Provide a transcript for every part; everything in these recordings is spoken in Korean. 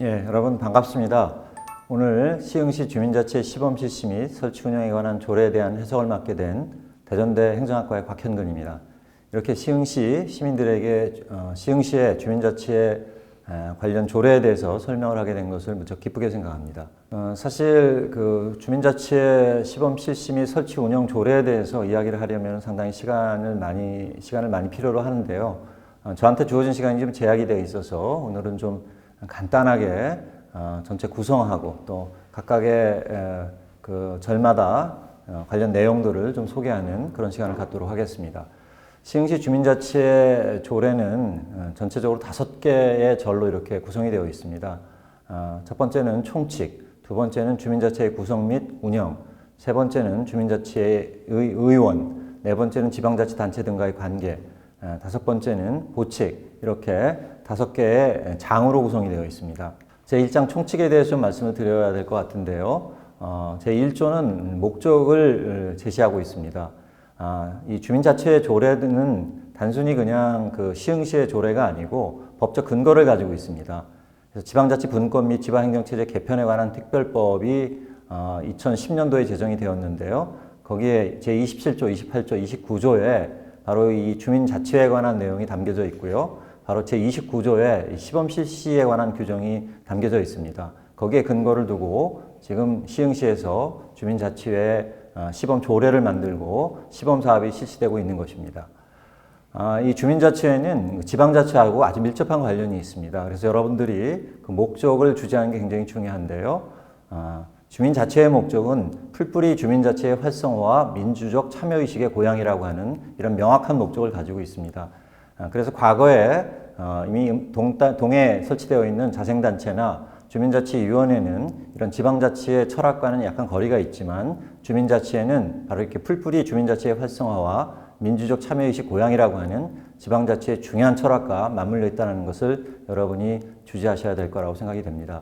예, 여러분 반갑습니다. 오늘 시흥시 주민자치 시범 실시 및 설치 운영에 관한 조례에 대한 해석을 맡게 된 대전대 행정학과의 곽현근입니다. 이렇게 시흥시 시민들에게 시흥시의 주민자치에 관련 조례에 대해서 설명을 하게 된 것을 무척 기쁘게 생각합니다. 사실 그 주민자치의 시범 실시 및 설치 운영 조례에 대해서 이야기를 하려면 상당히 시간을 많이 필요로 하는데요. 저한테 주어진 시간이 좀 제약이 되어 있어서 오늘은 좀 간단하게 전체 구성하고 또 각각의 그 절마다 관련 내용들을 좀 소개하는 그런 시간을 갖도록 하겠습니다. 시흥시 주민자치의 조례는 전체적으로 5개의 절로 이렇게 구성이 되어 있습니다. 첫 번째는 총칙, 두 번째는 주민자치의 구성 및 운영, 세 번째는 주민자치의 의원, 네 번째는 지방자치단체 등과의 관계, 다섯 번째는 보칙, 이렇게 5개의 장으로 구성이 되어 있습니다. 제1장 총칙에 대해서 좀 말씀을 드려야 될 것 같은데요. 제1조는 목적을 제시하고 있습니다. 이 주민자치 조례는 단순히 그냥 그 시흥시의 조례가 아니고 법적 근거를 가지고 있습니다. 그래서 지방자치 분권 및 지방행정체제 개편에 관한 특별법이 2010년도에 제정이 되었는데요. 거기에 제27조, 28조, 29조에 바로 이 주민자치에 관한 내용이 담겨져 있고요. 바로 제29조에 시범 실시에 관한 규정이 담겨져 있습니다. 거기에 근거를 두고 지금 시흥시에서 주민자치회 시범 조례를 만들고 시범 사업이 실시되고 있는 것입니다. 이 주민자치회는 지방자치하고 아주 밀접한 관련이 있습니다. 그래서 여러분들이 그 목적을 주제하는 게 굉장히 중요한데요. 주민자치의 목적은 풀뿌리 주민자치의 활성화와 민주적 참여의식의 고양이라고 하는 이런 명확한 목적을 가지고 있습니다. 그래서 과거에 이미 동에 설치되어 있는 자생단체나 주민자치위원회는 이런 지방자치의 철학과는 약간 거리가 있지만 주민자치회는 바로 이렇게 풀뿌리 주민자치의 활성화와 민주적 참여의식 고양이라고 하는 지방자치의 중요한 철학과 맞물려 있다는 것을 여러분이 주지하셔야 될 거라고 생각이 됩니다.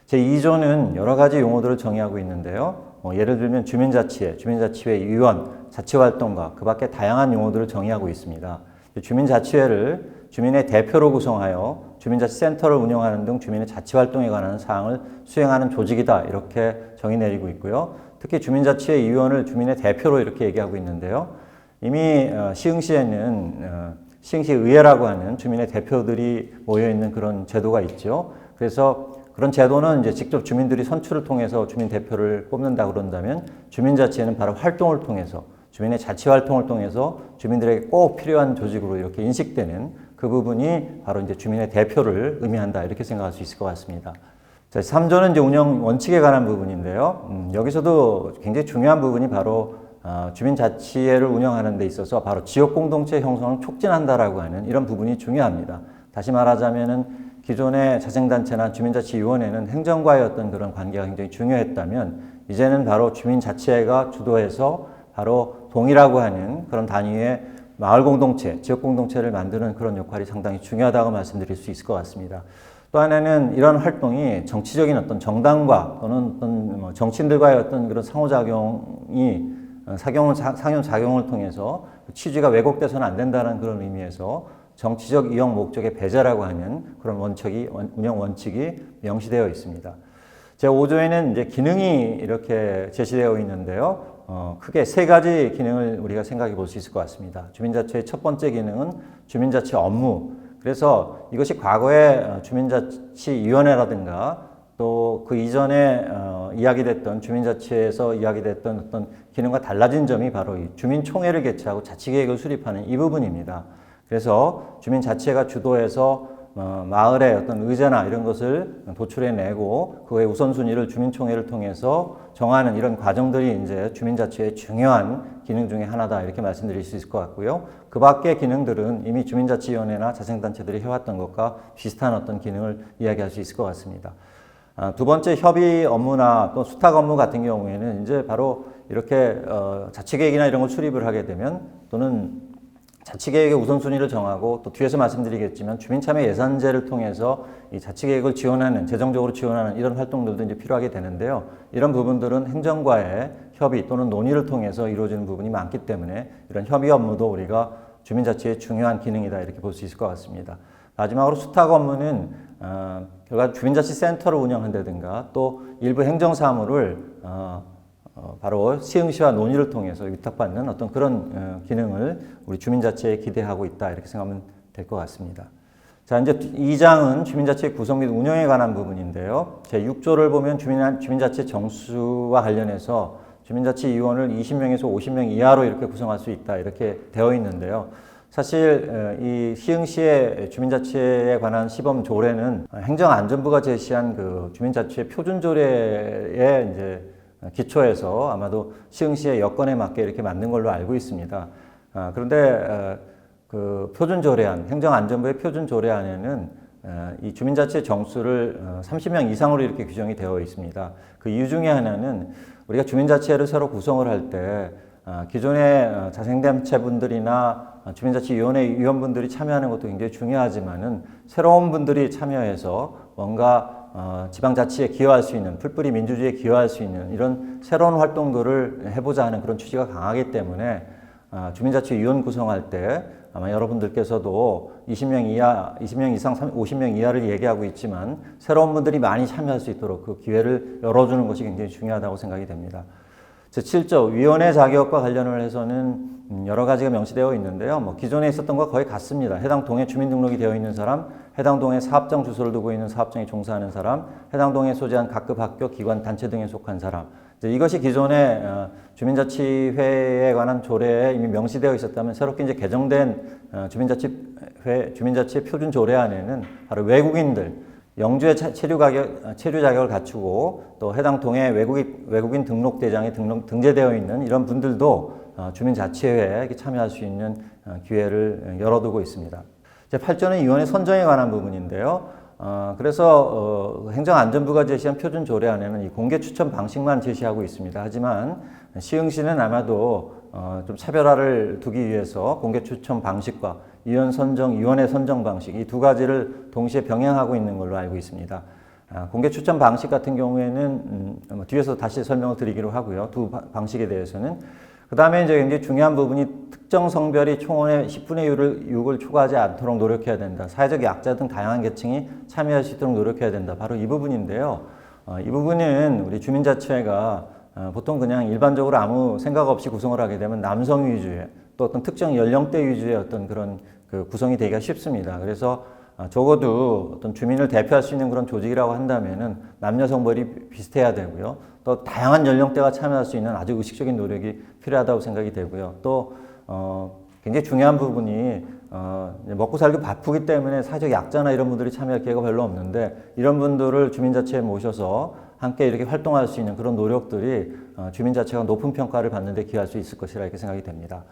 제2조는 여러 가지 용어들을 정의하고 있는데요. 예를 들면 주민자치회, 주민자치회 위원, 자치활동가 그 밖에 다양한 용어들을 정의하고 있습니다. 주민자치회를 주민의 대표로 구성하여 주민자치센터를 운영하는 등 주민의 자치활동에 관한 사항을 수행하는 조직이다 이렇게 정의 내리고 있고요. 특히 주민자치회 위원을 주민의 대표로 이렇게 얘기하고 있는데요. 이미 시흥시에는 시흥시의회라고 하는 주민의 대표들이 모여있는 그런 제도가 있죠. 그래서 그런 제도는 이제 직접 주민들이 선출을 통해서 주민 대표를 뽑는다 그런다면 주민자치회는 바로 활동을 통해서 주민의 자치활동을 통해서 주민들에게 꼭 필요한 조직으로 이렇게 인식되는 그 부분이 바로 이제 주민의 대표를 의미한다 이렇게 생각할 수 있을 것 같습니다. 자, 3조는 이제 운영 원칙에 관한 부분인데요. 여기서도 굉장히 중요한 부분이 바로 주민자치회를 운영하는 데 있어서 바로 지역공동체 형성을 촉진한다라고 하는 이런 부분이 중요합니다. 다시 말하자면은 기존의 자생단체나 주민자치위원회는 행정과의 어떤 그런 관계가 굉장히 중요했다면 이제는 바로 주민자치회가 주도해서 바로 동이라고 하는 그런 단위의 마을공동체, 지역공동체를 만드는 그런 역할이 상당히 중요하다고 말씀드릴 수 있을 것 같습니다. 또 하나는 이런 활동이 정치적인 어떤 정당과 또는 어떤 정치인들과의 어떤 그런 상호작용이 상호작용을 통해서 취지가 왜곡돼서는 안 된다는 그런 의미에서 정치적 이용 목적의 배제라고 하는 그런 운영 원칙이 명시되어 있습니다. 제5조에는 이제 기능이 이렇게 제시되어 있는데요. 크게 3가지 기능을 우리가 생각해 볼 수 있을 것 같습니다. 주민자치의 첫 번째 기능은 주민자치 업무. 그래서 이것이 과거에 주민자치위원회라든가 또 그 이전에 이야기됐던 주민자치에서 이야기됐던 어떤 기능과 달라진 점이 바로 이 주민총회를 개최하고 자치계획을 수립하는 이 부분입니다. 그래서 주민자치회가 주도해서 마을의 어떤 의제나 이런 것을 도출해내고 그의 우선순위를 주민총회를 통해서 정하는 이런 과정들이 이제 주민자치회의 중요한 기능 중에 하나다 이렇게 말씀드릴 수 있을 것 같고요. 그 밖의 기능들은 이미 주민자치위원회나 자생단체들이 해왔던 것과 비슷한 어떤 기능을 이야기할 수 있을 것 같습니다. 두 번째 협의 업무나 또 수탁 업무 같은 경우에는 이제 바로 이렇게 자치계획이나 이런 걸 수립을 하게 되면 또는 자치계획의 우선순위를 정하고 또 뒤에서 말씀드리겠지만 주민참여 예산제를 통해서 이 자치계획을 지원하는, 재정적으로 지원하는 이런 활동들도 이제 필요하게 되는데요. 이런 부분들은 행정과의 협의 또는 논의를 통해서 이루어지는 부분이 많기 때문에 이런 협의 업무도 우리가 주민자치의 중요한 기능이다 이렇게 볼 수 있을 것 같습니다. 마지막으로 수탁 업무는 결과 주민자치센터를 운영한다든가 또 일부 행정사무를 바로 시흥시와 논의를 통해서 위탁받는 어떤 그런 기능을 우리 주민자치에 기대하고 있다 이렇게 생각하면 될 것 같습니다. 자, 이제 2장은 주민자치 구성 및 운영에 관한 부분인데요. 제6조를 보면 주민자치 정수와 관련해서 주민자치위원을 20명에서 50명 이하로 이렇게 구성할 수 있다 이렇게 되어 있는데요. 사실 이 시흥시의 주민자치에 관한 시범 조례는 행정안전부가 제시한 그 주민자치의 표준조례에 이제 기초해서 아마도 시흥시의 여건에 맞게 이렇게 만든 걸로 알고 있습니다. 그런데 그 표준조례안, 행정안전부의 표준조례안에는 이 주민자치 정수를 30명 이상으로 이렇게 규정이 되어 있습니다. 그 이유 중에 하나는 우리가 주민자치회를 새로 구성을 할 때 기존의 자생단체분들이나 주민자치위원회 위원분들이 참여하는 것도 굉장히 중요하지만은 새로운 분들이 참여해서 뭔가 지방자치에 기여할 수 있는, 풀뿌리 민주주의에 기여할 수 있는 이런 새로운 활동들을 해보자 하는 그런 취지가 강하기 때문에 주민자치위원 구성할 때 아마 여러분들께서도 20명 이하, 20명 이상, 50명 이하를 얘기하고 있지만 새로운 분들이 많이 참여할 수 있도록 그 기회를 열어주는 것이 굉장히 중요하다고 생각이 됩니다. 제7조 위원회 자격과 관련을 해서는 여러 가지가 명시되어 있는데요. 뭐 기존에 있었던 것과 거의 같습니다. 해당 동에 주민등록이 되어 있는 사람, 해당 동에 사업장 주소를 두고 있는 사업장에 종사하는 사람, 해당 동에 소재한 각급 학교, 기관, 단체 등에 속한 사람. 이것이 기존의 주민자치회에 관한 조례에 이미 명시되어 있었다면 새롭게 이제 개정된 주민자치 표준 조례안에는 바로 외국인들, 영주의 체류 자격을 갖추고 또 해당 동에 외국인 등록대장에 등재되어 있는 이런 분들도 주민자치회에 참여할 수 있는 기회를 열어두고 있습니다. 제8조는 위원회 선정에 관한 부분인데요. 그래서 행정안전부가 제시한 표준조례안에는 이 공개 추천 방식만 제시하고 있습니다. 하지만 시흥시는 아마도 좀 차별화를 두기 위해서 공개 추천 방식과 위원회 선정 방식 이 두 가지를 동시에 병행하고 있는 걸로 알고 있습니다. 공개 추천 방식 같은 경우에는 뒤에서 다시 설명을 드리기로 하고요. 두 방식에 대해서는 그 다음에 이제 굉장히 중요한 부분이 특정 성별이 총원의 10분의 6을 초과하지 않도록 노력해야 된다. 사회적 약자 등 다양한 계층이 참여할 수 있도록 노력해야 된다. 바로 이 부분인데요. 이 부분은 우리 주민자치회가 보통 그냥 일반적으로 아무 생각 없이 구성을 하게 되면 남성 위주의 또 어떤 특정 연령대 위주의 어떤 그런 그 구성이 되기가 쉽습니다. 그래서 적어도 어떤 주민을 대표할 수 있는 그런 조직이라고 한다면은 남녀 성별이 비슷해야 되고요. 또 다양한 연령대가 참여할 수 있는 아주 의식적인 노력이 필요하다고 생각이 되고요. 또 굉장히 중요한 부분이 먹고 살기 바쁘기 때문에 사회적 약자나 이런 분들이 참여할 기회가 별로 없는데 이런 분들을 주민자치에 모셔서 함께 이렇게 활동할 수 있는 그런 노력들이 주민자치가 높은 평가를 받는 데 기여할 수 있을 것이라 이렇게 생각이 됩니다.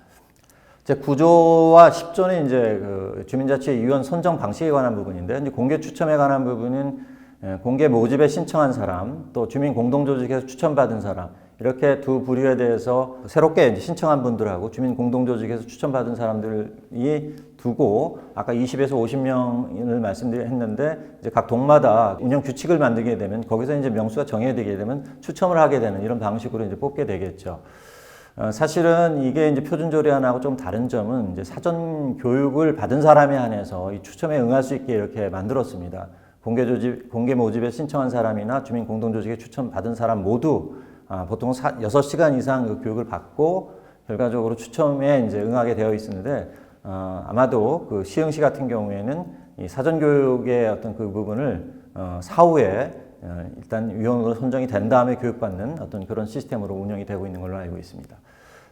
이제 9조와 10조는 이제 그 주민자치의 위원 선정 방식에 관한 부분인데 이제 공개 추첨에 관한 부분은 공개 모집에 신청한 사람, 또 주민 공동조직에서 추천받은 사람 이렇게 두 부류에 대해서 새롭게 이제 신청한 분들하고 주민 공동조직에서 추천받은 사람들이 두고 아까 20에서 50명을 말씀드렸는데 이제 각 동마다 운영 규칙을 만들게 되면 거기서 이제 명수가 정해지게 되면 추첨을 하게 되는 이런 방식으로 이제 뽑게 되겠죠. 사실은 이게 이제 표준조례안하고 좀 다른 점은 이제 사전 교육을 받은 사람에 한해서 이 추첨에 응할 수 있게 이렇게 만들었습니다. 공개 모집에 신청한 사람이나 주민 공동조직에 추천받은 사람 모두 보통 6시간 이상 그 교육을 받고 결과적으로 추첨에 이제 응하게 되어 있었는데 아마도 그 시흥시 같은 경우에는 이 사전 교육의 어떤 그 부분을 사후에 일단 위원으로 선정이 된 다음에 교육받는 어떤 그런 시스템으로 운영이 되고 있는 걸로 알고 있습니다.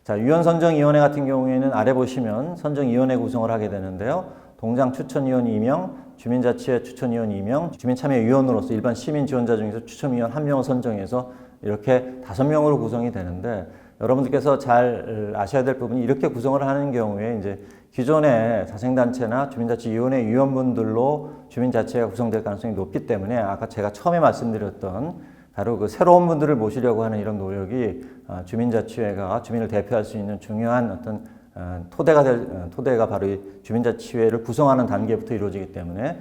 자, 위원선정위원회 같은 경우에는 아래 보시면 선정위원회 구성을 하게 되는데요. 동장 추천위원 2명, 주민자치회 추천위원 2명, 주민참여위원으로서 일반 시민 지원자 중에서 추천위원 1명을 선정해서 이렇게 5명으로 구성이 되는데 여러분들께서 잘 아셔야 될 부분이 이렇게 구성을 하는 경우에 이제 기존의 자생단체나 주민자치위원회 위원분들로 주민자치회가 구성될 가능성이 높기 때문에 아까 제가 처음에 말씀드렸던 바로 그 새로운 분들을 모시려고 하는 이런 노력이 주민자치회가 주민을 대표할 수 있는 중요한 어떤 토대가 바로 이 주민자치회를 구성하는 단계부터 이루어지기 때문에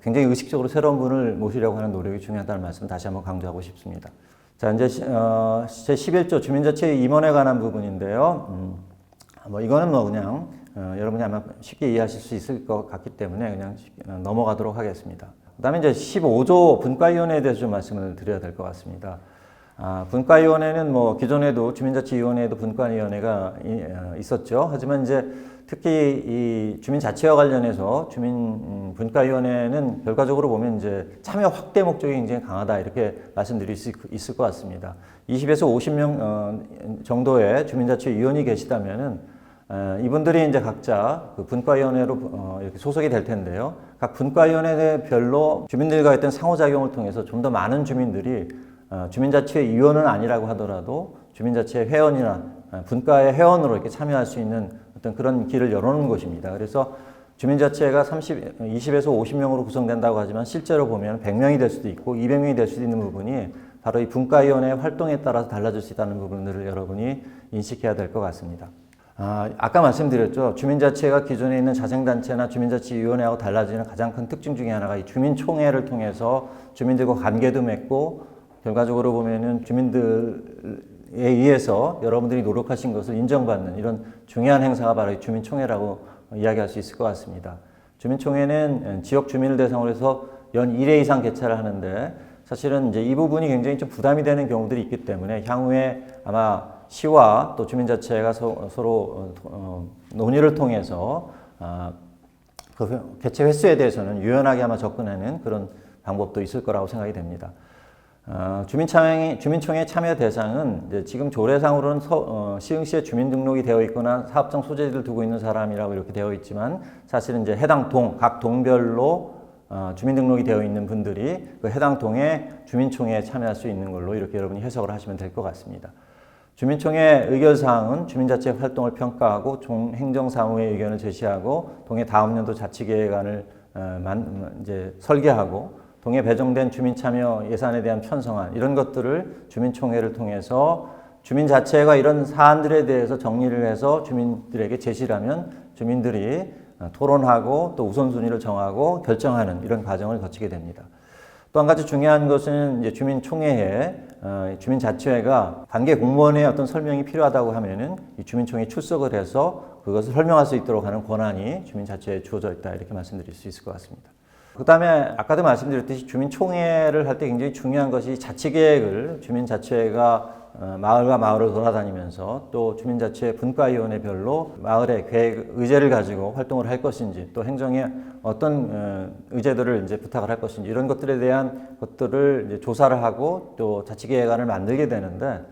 굉장히 의식적으로 새로운 분을 모시려고 하는 노력이 중요하다는 말씀 다시 한번 강조하고 싶습니다. 자, 이제 제 11조 주민자치회 임원에 관한 부분인데요. 이거는 그냥 여러분이 아마 쉽게 이해하실 수 있을 것 같기 때문에 그냥 넘어가도록 하겠습니다. 그 다음에 이제 15조 분과위원회에 대해서 좀 말씀을 드려야 될 것 같습니다. 분과위원회는 기존에도 주민자치위원회에도 분과위원회가 있었죠. 하지만 이제 특히 이 주민자치와 관련해서 분과위원회는 결과적으로 보면 이제 참여 확대 목적이 굉장히 강하다 이렇게 말씀드릴 수 있을 것 같습니다. 20에서 50명 정도의 주민자치위원이 계시다면은 이분들이 이제 각자 그 분과위원회로 이렇게 소속이 될 텐데요. 각 분과위원회별로 주민들과 했던 상호작용을 통해서 좀 더 많은 주민들이 주민자치회 위원은 아니라고 하더라도 주민자치회 회원이나 분과의 회원으로 이렇게 참여할 수 있는 어떤 그런 길을 열어놓는 것입니다. 그래서 주민자치회가 20에서 50명으로 구성된다고 하지만 실제로 보면 100명이 될 수도 있고 200명이 될 수도 있는 부분이 바로 이 분과위원회의 활동에 따라서 달라질 수 있다는 부분들을 여러분이 인식해야 될 것 같습니다. 아까 말씀드렸죠. 주민자치회가 기존에 있는 자생단체나 주민자치위원회하고 달라지는 가장 큰 특징 중에 하나가 이 주민총회를 통해서 주민들과 관계도 맺고 결과적으로 보면은 주민들에 의해서 여러분들이 노력하신 것을 인정받는 이런 중요한 행사가 바로 이 주민총회라고 이야기할 수 있을 것 같습니다. 주민총회는 지역 주민을 대상으로 해서 연 1회 이상 개최를 하는데 사실은 이제 이 부분이 굉장히 좀 부담이 되는 경우들이 있기 때문에 향후에 아마 시와 또 주민자치회가 서로 논의를 통해서 그 개최 횟수에 대해서는 유연하게 아마 접근하는 그런 방법도 있을 거라고 생각이 됩니다. 주민총회 참여 대상은 이제 지금 조례상으로는 시흥시에 주민등록이 되어 있거나 사업장 소재지를 두고 있는 사람이라고 이렇게 되어 있지만 사실은 이제 해당 각 동별로 주민등록이 되어 있는 분들이 그 해당 동의 주민총회에 참여할 수 있는 걸로 이렇게 여러분이 해석을 하시면 될 것 같습니다. 주민총회 의결사항은 주민자치 활동을 평가하고 행정사무의 의견을 제시하고 동해 다음 연도 자치계획안을 이제 설계하고 동해 배정된 주민참여 예산에 대한 편성안 이런 것들을 주민총회를 통해서 주민자치회가 이런 사안들에 대해서 정리를 해서 주민들에게 제시를 하면 주민들이 토론하고 또 우선순위를 정하고 결정하는 이런 과정을 거치게 됩니다. 또 한 가지 중요한 것은 이제 주민총회에 주민자치회가 관계 공무원의 어떤 설명이 필요하다고 하면은 이 주민총회에 출석을 해서 그것을 설명할 수 있도록 하는 권한이 주민자치회에 주어져 있다 이렇게 말씀드릴 수 있을 것 같습니다. 그 다음에 아까도 말씀드렸듯이 주민총회를 할 때 굉장히 중요한 것이 자치계획을 주민자치회가 마을과 마을을 돌아다니면서 또 주민자치회 분과위원회별로 마을의 계획, 의제를 가지고 활동을 할 것인지 또 행정에 어떤 의제들을 이제 부탁을 할 것인지 이런 것들에 대한 것들을 이제 조사를 하고 또 자치계획안을 만들게 되는데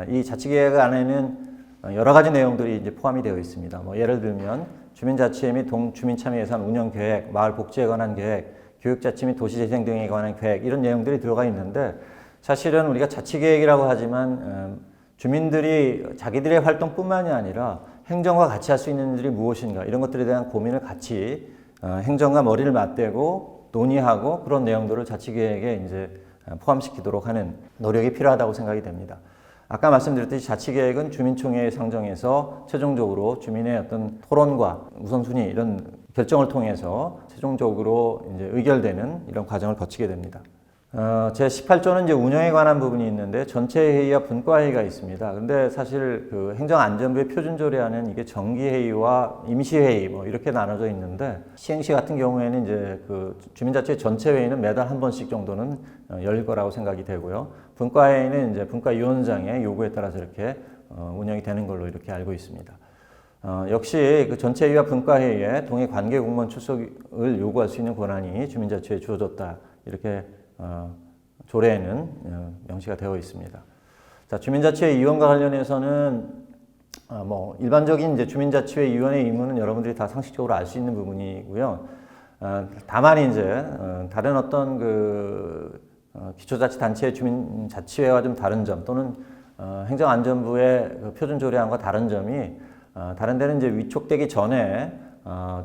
이 자치계획안에는 여러 가지 내용들이 이제 포함이 되어 있습니다. 예를 들면 주민자치회 및 동주민참여예산 운영계획, 마을복지에 관한 계획, 교육자치 및 도시재생 등에 관한 계획 이런 내용들이 들어가 있는데 사실은 우리가 자치계획이라고 하지만 주민들이 자기들의 활동뿐만이 아니라 행정과 같이 할 수 있는 일이 무엇인가 이런 것들에 대한 고민을 같이 행정과 머리를 맞대고 논의하고 그런 내용들을 자치계획에 이제 포함시키도록 하는 노력이 필요하다고 생각이 됩니다. 아까 말씀드렸듯이 자치계획은 주민총회에 상정해서 최종적으로 주민의 어떤 토론과 우선순위 이런 결정을 통해서 최종적으로 이제 의결되는 이런 과정을 거치게 됩니다. 제 18조는 이제 운영에 관한 부분이 있는데 전체 회의와 분과 회의가 있습니다. 근데 사실 그 행정안전부의 표준조례안은 이게 정기회의와 임시회의 이렇게 나눠져 있는데 시흥시 같은 경우에는 이제 그 주민자치 전체 회의는 매달 한 번씩 정도는 열릴 거라고 생각이 되고요. 분과회의는 이제 분과위원장의 요구에 따라서 이렇게 운영이 되는 걸로 이렇게 알고 있습니다. 역시 그 전체회의와 분과회의에 동해 관계공무원 출석을 요구할 수 있는 권한이 주민자치회에 주어졌다. 이렇게 조례에는 명시가 되어 있습니다. 자, 주민자치회 위원과 관련해서는 일반적인 이제 주민자치회 위원의 의무는 여러분들이 다 상식적으로 알 수 있는 부분이고요. 다만 이제 다른 어떤 그 기초자치단체의 주민자치회와 좀 다른 점 또는 행정안전부의 그 표준조례안과 다른 점이 다른 데는 이제 위촉되기 전에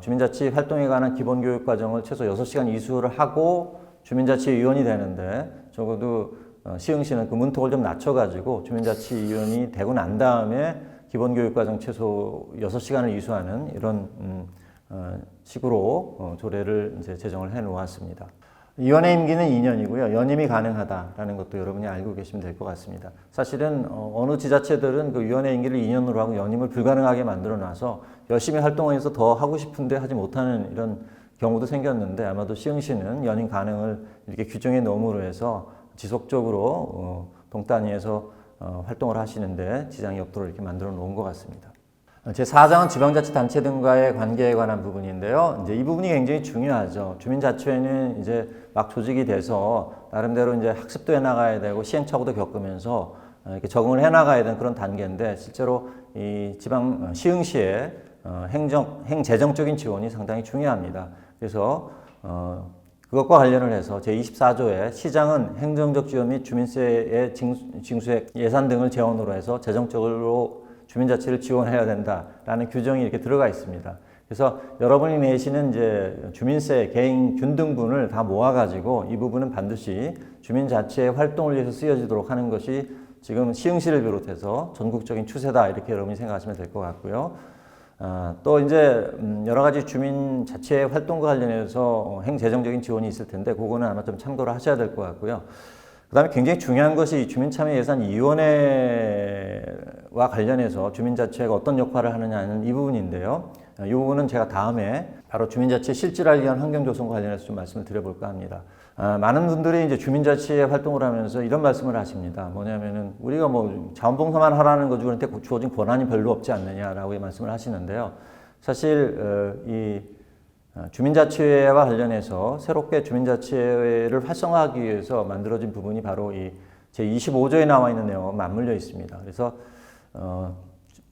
주민자치 활동에 관한 기본교육과정을 최소 6시간 이수를 하고 주민자치위원이 되는데 적어도 시흥시는 그 문턱을 좀 낮춰가지고 주민자치위원이 되고 난 다음에 기본교육과정 최소 6시간을 이수하는 이런 식으로 조례를 이제 제정을 해 놓았습니다. 위원회 임기는 2년이고요. 연임이 가능하다라는 것도 여러분이 알고 계시면 될 것 같습니다. 사실은 어느 지자체들은 그 위원회 임기를 2년으로 하고 연임을 불가능하게 만들어 놔서 열심히 활동해서 더 하고 싶은데 하지 못하는 이런 경우도 생겼는데 아마도 시흥시는 연임 가능을 이렇게 규정해 놓음으로 해서 지속적으로 동단위에서 활동을 하시는데 지장이 없도록 이렇게 만들어 놓은 것 같습니다. 제4장은 지방자치단체 등과의 관계에 관한 부분인데요. 이제 이 부분이 굉장히 중요하죠. 주민자치회는 이제 막 조직이 돼서 나름대로 이제 학습도 해 나가야 되고 시행착오도 겪으면서 이렇게 적응을 해 나가야 되는 그런 단계인데 실제로 이 지방 시흥시의 행재정적인 지원이 상당히 중요합니다. 그래서 그것과 관련을 해서 제24조에 시장은 행정적 지원 및 주민세의 징수액 예산 등을 재원으로 해서 재정적으로 주민자치를 지원해야 된다라는 규정이 이렇게 들어가 있습니다. 그래서 여러분이 내시는 이제 주민세, 개인 균등분을 다 모아가지고 이 부분은 반드시 주민자치의 활동을 위해서 쓰여지도록 하는 것이 지금 시흥시를 비롯해서 전국적인 추세다 이렇게 여러분이 생각하시면 될 것 같고요. 또 이제 여러 가지 주민자치의 활동과 관련해서 행재정적인 지원이 있을 텐데 그거는 아마 좀 참고를 하셔야 될 것 같고요. 그 다음에 굉장히 중요한 것이 주민참여예산위원회와 관련해서 주민자치회가 어떤 역할을 하느냐는 이 부분인데요. 이 부분은 제가 다음에 바로 주민자치 실질화를 위한 환경조성과 관련해서 좀 말씀을 드려볼까 합니다. 많은 분들이 이제 주민자치회 활동을 하면서 이런 말씀을 하십니다. 뭐냐면은 우리가 뭐 자원봉사만 하라는 거지 우리한테 주어진 권한이 별로 없지 않느냐라고 말씀을 하시는데요. 사실 이 주민자치회와 관련해서 새롭게 주민자치회를 활성화하기 위해서 만들어진 부분이 바로 이 제25조에 나와 있는 내용과 맞물려 있습니다. 그래서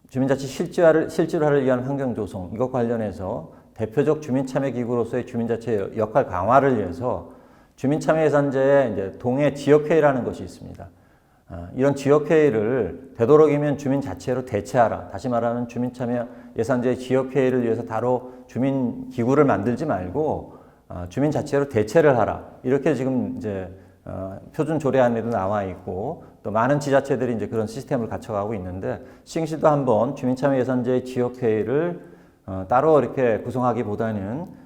주민자치 실질화를 위한 환경조성 이것과 관련해서 대표적 주민참여기구로서의 주민자치 역할 강화를 위해서 주민참여예산제에 이제 동해 지역회의라는 것이 있습니다. 이런 지역회의를 되도록이면 주민자치회로 대체하라. 다시 말하면 주민참여예산제의 지역회의를 위해서 따로 주민기구를 만들지 말고 주민자치회로 대체를 하라. 이렇게 지금 이제 표준 조례안에도 나와 있고 또 많은 지자체들이 이제 그런 시스템을 갖춰가고 있는데 시흥시도 한번 주민참여예산제의 지역회의를 따로 이렇게 구성하기보다는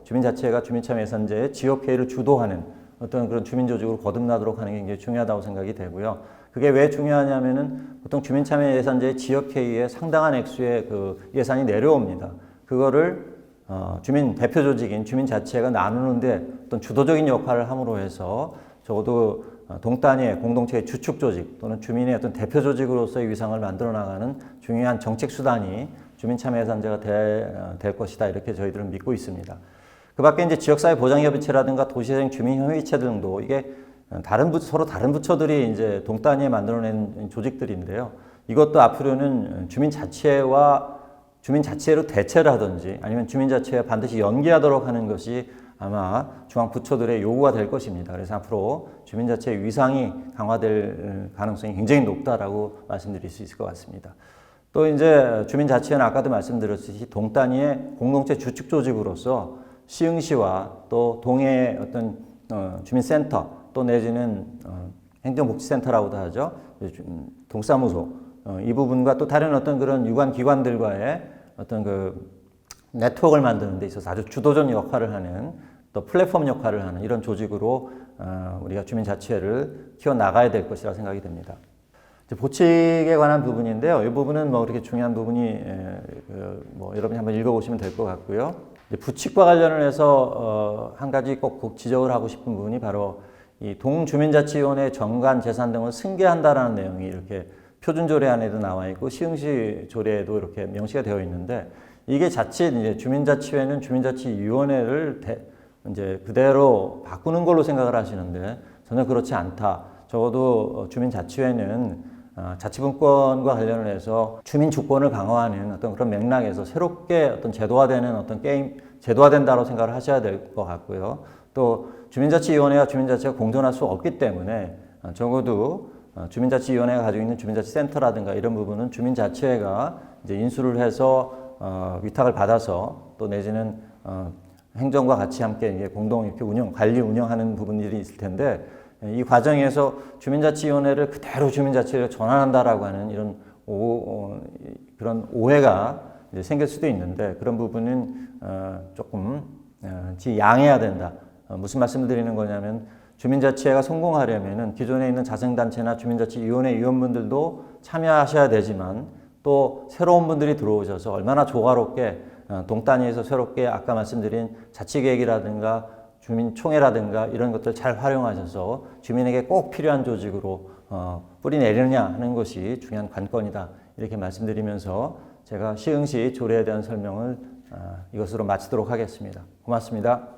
주민자치회가 주민참여예산제의 지역회의를 주도하는 어떤 그런 주민조직으로 거듭나도록 하는 게 굉장히 중요하다고 생각이 되고요. 그게 왜 중요하냐면은 보통 주민참여예산제의 지역회의에 상당한 액수의 그 예산이 내려옵니다. 그거를 주민 대표 조직인 주민자치회가 나누는데 어떤 주도적인 역할을 함으로 해서 적어도 동단위의 공동체의 주축 조직 또는 주민의 어떤 대표 조직으로서의 위상을 만들어 나가는 중요한 정책 수단이 주민참여예산제가 될 것이다 이렇게 저희들은 믿고 있습니다. 그 밖에 이제 지역사회 보장협의체라든가 도시재생 주민협의체 등도 이게 서로 다른 부처들이 이제 동단위에 만들어낸 조직들인데요. 이것도 앞으로는 주민자치회로 대체를 하든지 아니면 주민자치회와 반드시 연계하도록 하는 것이 아마 중앙부처들의 요구가 될 것입니다. 그래서 앞으로 주민자치의 위상이 강화될 가능성이 굉장히 높다라고 말씀드릴 수 있을 것 같습니다. 또 이제 주민자치회는 아까도 말씀드렸듯이 동단위의 공동체 주축 조직으로서 시흥시와 또 동해의 어떤 주민센터 또 내지는 행정복지센터라고도 하죠. 동사무소 이 부분과 또 다른 어떤 그런 유관 기관들과의 어떤 그 네트워크를 만드는 데 있어서 아주 주도적 역할을 하는 또 플랫폼 역할을 하는 이런 조직으로 우리가 주민자치회를 키워나가야 될 것이라고 생각이 됩니다. 보칙에 관한 부분인데요. 이 부분은 뭐 그렇게 중요한 부분이 뭐 여러분이 한번 읽어보시면 될 것 같고요. 부칙과 관련을 해서 한 가지 꼭 지적을 하고 싶은 부분이 바로 이 동주민자치위원회 정관 재산 등을 승계한다라는 내용이 이렇게 표준조례안에도 나와 있고 시흥시 조례에도 이렇게 명시가 되어 있는데 이게 자칫 이제 주민자치회는 주민자치위원회를 이제 그대로 바꾸는 걸로 생각을 하시는데 전혀 그렇지 않다. 적어도 주민자치회는 자치분권과 관련을 해서 주민 주권을 강화하는 어떤 그런 맥락에서 새롭게 어떤 제도화된다고 생각을 하셔야 될 것 같고요. 또 주민자치위원회와 주민자치가 공존할 수 없기 때문에 적어도 주민자치위원회가 가지고 있는 주민자치센터라든가 이런 부분은 주민자치회가 이제 인수를 해서 위탁을 받아서 또 내지는 행정과 같이 함께 이게 공동 이렇게 관리 운영하는 부분들이 있을 텐데 이 과정에서 주민자치위원회를 그대로 주민자치를 전환한다라고 하는 이런 그런 오해가 이제 생길 수도 있는데 그런 부분은 조금 양해해야 된다. 무슨 말씀을 드리는 거냐면 주민자치회가 성공하려면은 기존에 있는 자생단체나 주민자치위원회 위원분들도 참여하셔야 되지만 또 새로운 분들이 들어오셔서 얼마나 조화롭게 동단위에서 새롭게 아까 말씀드린 자치계획이라든가 주민총회라든가 이런 것들 잘 활용하셔서 주민에게 꼭 필요한 조직으로 뿌리내리느냐 하는 것이 중요한 관건이다. 이렇게 말씀드리면서 제가 시흥시 조례에 대한 설명을 이것으로 마치도록 하겠습니다. 고맙습니다.